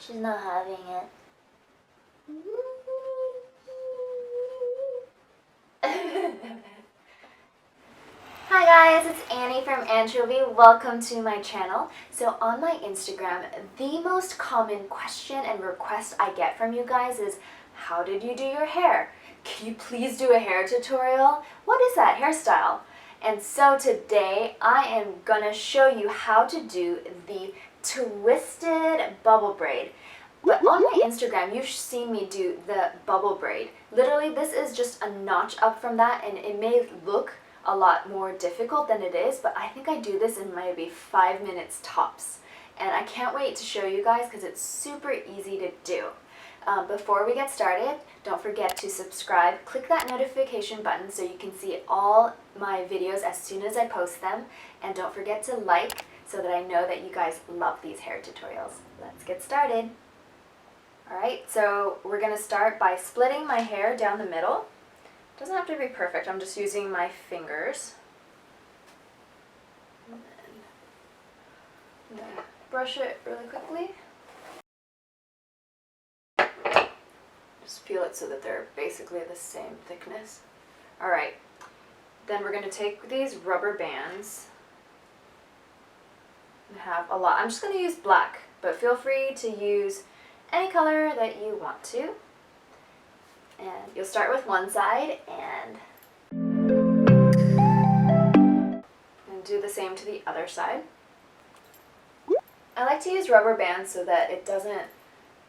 She's not having it. Hi guys, it's Annie from Annchovie. Welcome to my channel. So on my Instagram, the most common question and request I get from you guys is, how did you do your hair? Can you please do a hair tutorial? What is that hairstyle? And so today I am gonna show you how to do the twisted bubble braid. But on my Instagram, you've seen me do the bubble braid. Literally, this is just a notch up from that, and it may look a lot more difficult than it is, but I think I do this in maybe 5 minutes tops. And I can't wait to show you guys because it's super easy to do. Before we get started, don't forget to subscribe. Click that notification button so you can see all my videos as soon as I post them. And don't forget to like so that I know that you guys love these hair tutorials. Let's get started. Alright, so we're going to start by splitting my hair down the middle. Doesn't have to be perfect, I'm just using my fingers. And then brush it really quickly. Just peel it so that they're basically the same thickness. Alright, then we're going to take these rubber bands and have a lot. I'm just going to use black, but feel free to use any color that you want to. And you'll start with one side and do the same to the other side. I like to use rubber bands so that it doesn't,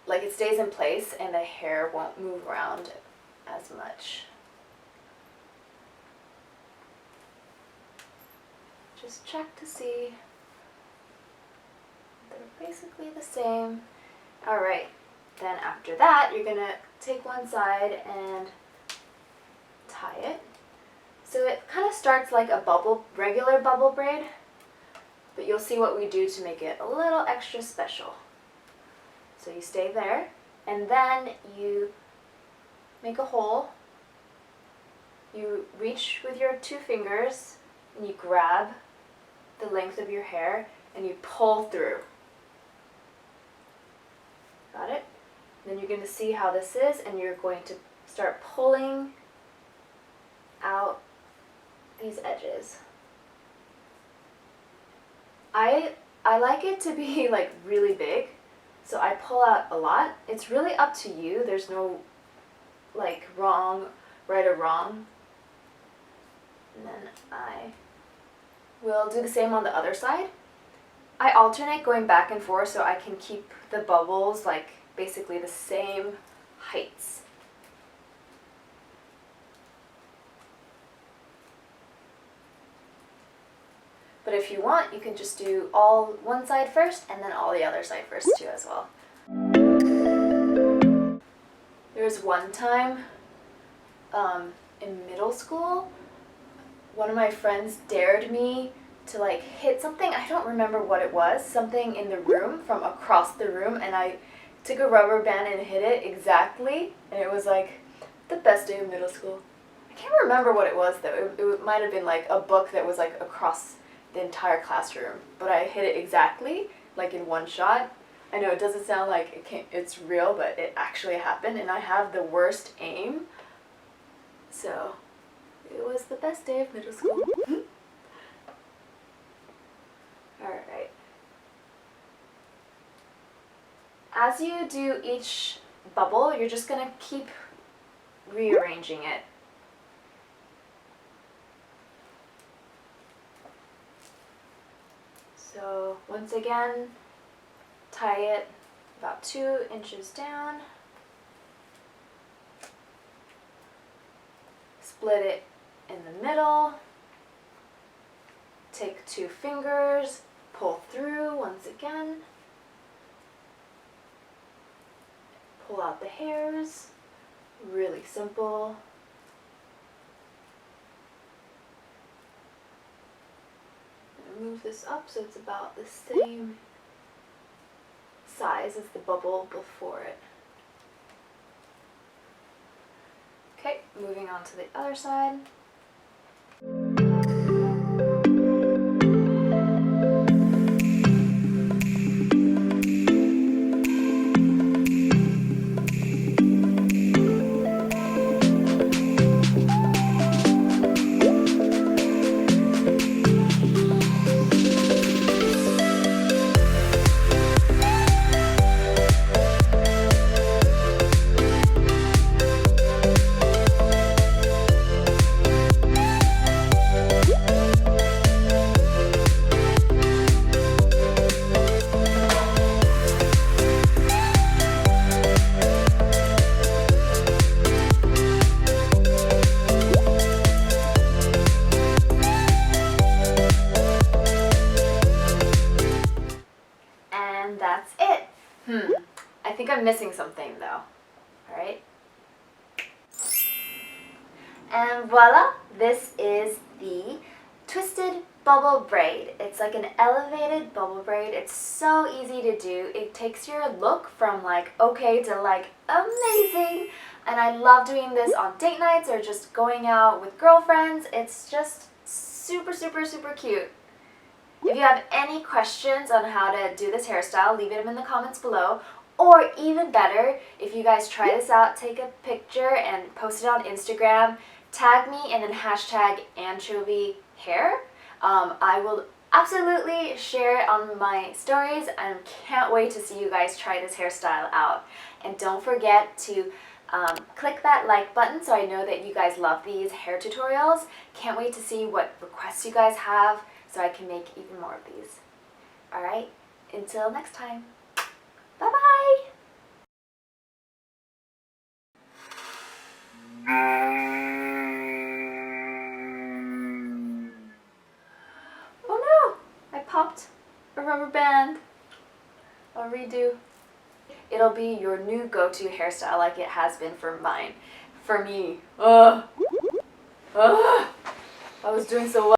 like, it stays in place and the hair won't move around as much. Just check to see they're basically the same. Alright, then after that, you're going to take one side and tie it. So it kind of starts like a regular bubble braid, but you'll see what we do to make it a little extra special. So you stay there, and then you make a hole. You reach with your 2 fingers, and you grab the length of your hair, and you pull through. Got it? Then you're going to see how this is, and you're going to start pulling out these edges. I like it to be like really big, so I pull out a lot. It's really up to you. There's no like right or wrong. And then I will do the same on the other side. I alternate going back and forth so I can keep the bubbles like basically the same heights. But if you want, you can just do all one side first and then all the other side first too as well. There was one time in middle school, one of my friends dared me to like hit something. I don't remember what it was, something in the room from across the room, and I took a rubber band and hit it exactly, and it was like the best day of middle school. I can't remember what it was though. It might have been like a book that was like across the entire classroom, but I hit it exactly, like in one shot. I know it doesn't sound like it's real, but it actually happened, and I have the worst aim, so it was the best day of middle school. Alright. As you do each bubble, you're just going to keep rearranging it. So once again, tie it about 2 inches down. Split it in the middle. Take 2 fingers, pull through once again. Pull out the hairs. Really simple. Move this up so it's about the same size as the bubble before it. Okay, moving on to the other side. missing something though. Alright? And voila! This is the twisted bubble braid. It's like an elevated bubble braid. It's so easy to do. It takes your look from like okay to like amazing. And I love doing this on date nights or just going out with girlfriends. It's just super, super, super cute. If you have any questions on how to do this hairstyle, leave them in the comments below. Or even better, if you guys try this out, take a picture and post it on Instagram, tag me and then hashtag anchovie hair. I will absolutely share it on my stories and can't wait to see you guys try this hairstyle out. And don't forget to click that like button so I know that you guys love these hair tutorials. Can't wait to see what requests you guys have so I can make even more of these. Alright, until next time. Bye-bye! Oh no! I popped a rubber band. I'll redo. It'll be your new go-to hairstyle like it has been for mine. For me. I was doing so well.